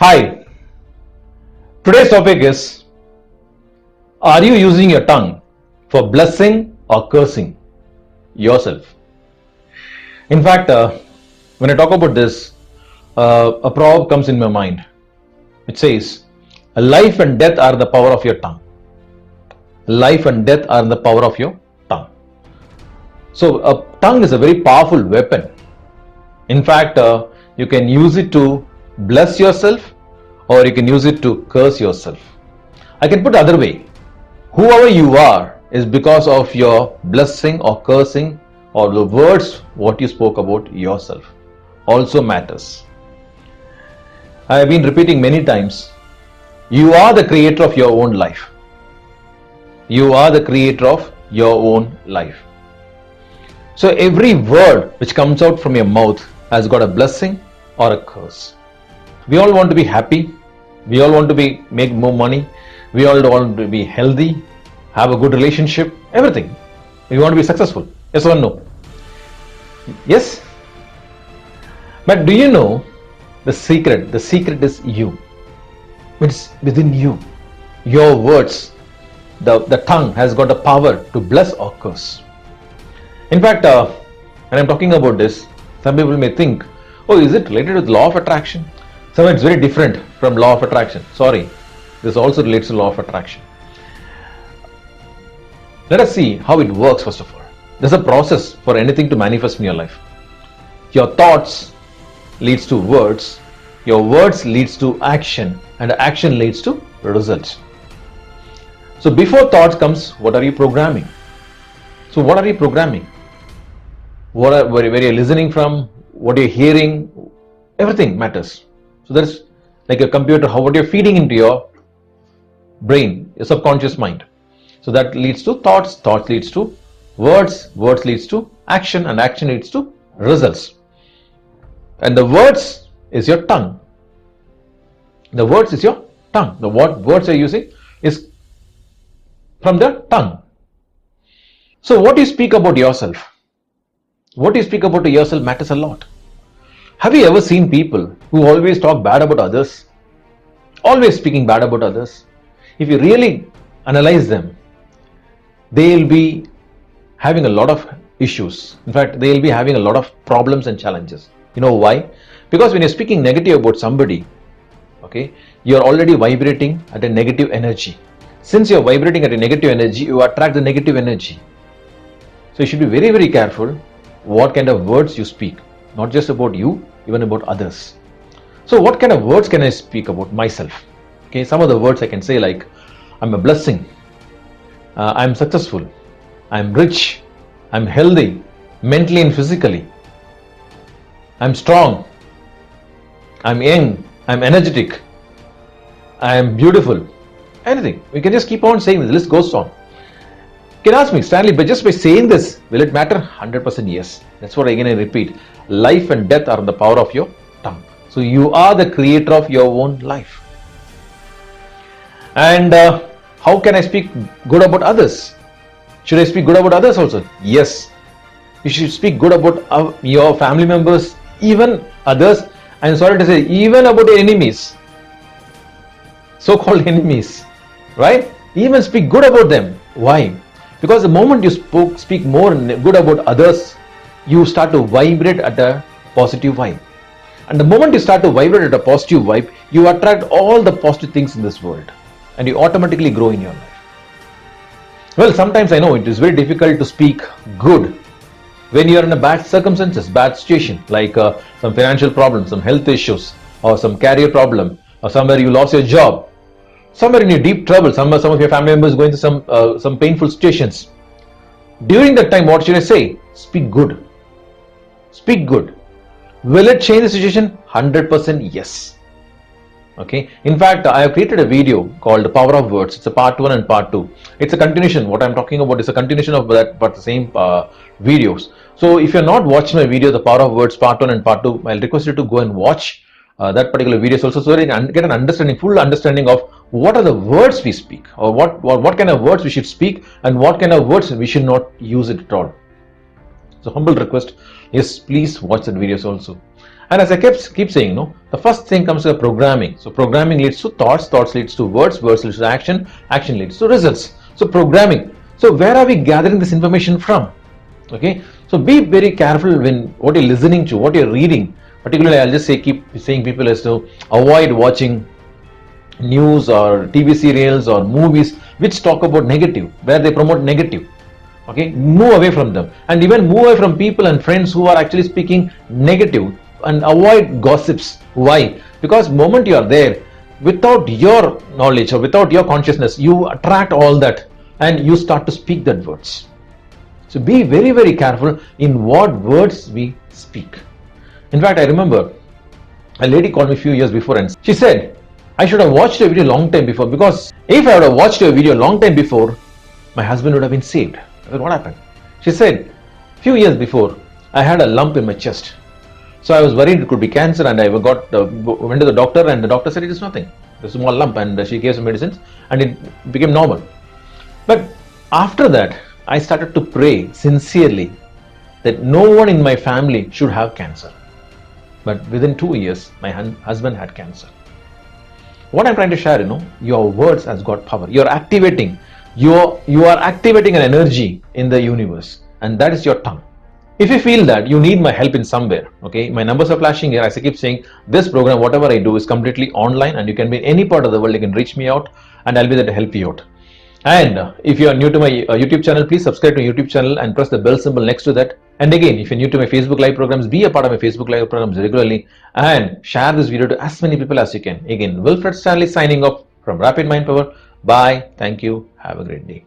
Hi, today's topic is, are you using your tongue for blessing or cursing yourself? In fact, when I talk about this, a proverb comes in my mind. It says, life and death are in the power of your tongue. Life and death are in the power of your tongue. So a tongue is a very powerful weapon. In fact, you can use it to bless yourself or you can use it to curse yourself. I can put the other way. Whoever you are is because of your blessing or cursing or the words what you spoke about yourself also matters. I have been repeating many times, you are the creator of your own life. You are the creator of your own life. So every word which comes out from your mouth has got a blessing or a curse. We all want to be happy. We all want to make more money. We all want to be healthy, have a good relationship, everything. We want to be successful. Yes or no? Yes? But do you know the secret? The secret is you. It's within you. Your words, the tongue has got the power to bless or curse. In fact, when I'm talking about this, some people may think, oh, is it related with law of attraction? So it's very different from law of attraction. Sorry, this also relates to law of attraction. Let us see how it works first of all. There's a process for anything to manifest in your life. Your thoughts leads to words, your words leads to action, and action leads to results. So before thoughts comes, what are you programming? So what are you programming? Where you're listening from, what you're hearing, everything matters. So that's like a computer, what you're feeding into your brain, your subconscious mind. So that leads to thoughts, thoughts leads to words, words leads to action, and action leads to results. And the words is your tongue. The words is your tongue. The what words you're using is from the tongue. So what you speak about yourself, what you speak about yourself matters a lot. Have you ever seen people who always talk bad about others? Always speaking bad about others. If you really analyze them, they'll be having a lot of issues. In fact, they'll be having a lot of problems and challenges. You know why? Because when you're speaking negative about somebody, okay, you're already vibrating at a negative energy. Since you're vibrating at a negative energy, you attract the negative energy. So you should be very, very careful what kind of words you speak. Not just about you, even about others. So what kind of words can I speak about myself? Okay, some of the words I can say like, I'm a blessing, I'm successful, I'm rich, I'm healthy, mentally and physically, I'm strong, I'm young, I'm energetic, I'm beautiful, anything. We can just keep on saying this, the list goes on. You can ask me, Stanley, but just by saying this, will it matter? 100% yes. That's what again I repeat. Life and death are in the power of your tongue. So you are the creator of your own life. And how can I speak good about others? Should I speak good about others also? Yes. You should speak good about your family members, even others. I'm sorry to say, even about your enemies. So-called enemies. Right? Even speak good about them. Why? Because the moment you speak more good about others, you start to vibrate at a positive vibe. And the moment you start to vibrate at a positive vibe, you attract all the positive things in this world. And you automatically grow in your life. Well, sometimes I know it is very difficult to speak good when you are in a bad circumstances, bad situation, like some financial problems, some health issues, or some career problem, or somewhere you lost your job. Somewhere in your deep trouble, some of your family members going through some painful situations. During that time, what should I say? Speak good. Speak good. Will it change the situation? 100% yes. Okay. In fact, I have created a video called Power of Words. It's a part 1 and part 2. It's a continuation. What I'm talking about is a continuation of that, but the same videos. So if you're not watching my video, The Power of Words part 1 and part 2, I'll request you to go and watch that particular video also, so that you can get an understanding, full understanding of what are the words we speak, or what kind of words we should speak, and what kind of words we should not use it at all. So humble request, yes, please watch that videos also. And as I keep saying, no, the first thing comes to programming. So programming leads to thoughts, thoughts leads to words, words leads to action, action leads to results. So programming. So where are we gathering this information from? Okay, so be very careful when what you're listening to, what you're reading. Particularly, I'll just say keep saying people as to avoid watching news or TV serials or movies which talk about negative, where they promote negative. Okay, move away from them, and even move away from people and friends who are actually speaking negative, and avoid gossips. Why? Because moment you are there, without your knowledge or without your consciousness, you attract all that and you start to speak that words. So be very, very careful in what words we speak. In fact, I remember a lady called me a few years before and she said, I should have watched a video long time before, because if I would have watched a video long time before, my husband would have been saved. I said, what happened? She said, a few years before, I had a lump in my chest. So I was worried it could be cancer, and I went to the doctor, and the doctor said it is nothing. It's a small lump, and she gave some medicines and it became normal. But after that, I started to pray sincerely that no one in my family should have cancer. But within 2 years, my husband had cancer. What I'm trying to share, your words has got power. You are activating an energy in the universe, and that is your tongue. If you feel that you need my help in somewhere, okay, my numbers are flashing here. As I keep saying, this program, whatever I do, is completely online, and you can be in any part of the world. You can reach me out, and I'll be there to help you out. And if you are new to my YouTube channel, please subscribe to my YouTube channel and press the bell symbol next to that. And again, if you're new to my Facebook Live programs, be a part of my Facebook Live programs regularly and share this video to as many people as you can. Again, Wilfred Stanley signing off from Rapid Mind Power. Bye. Thank you. Have a great day.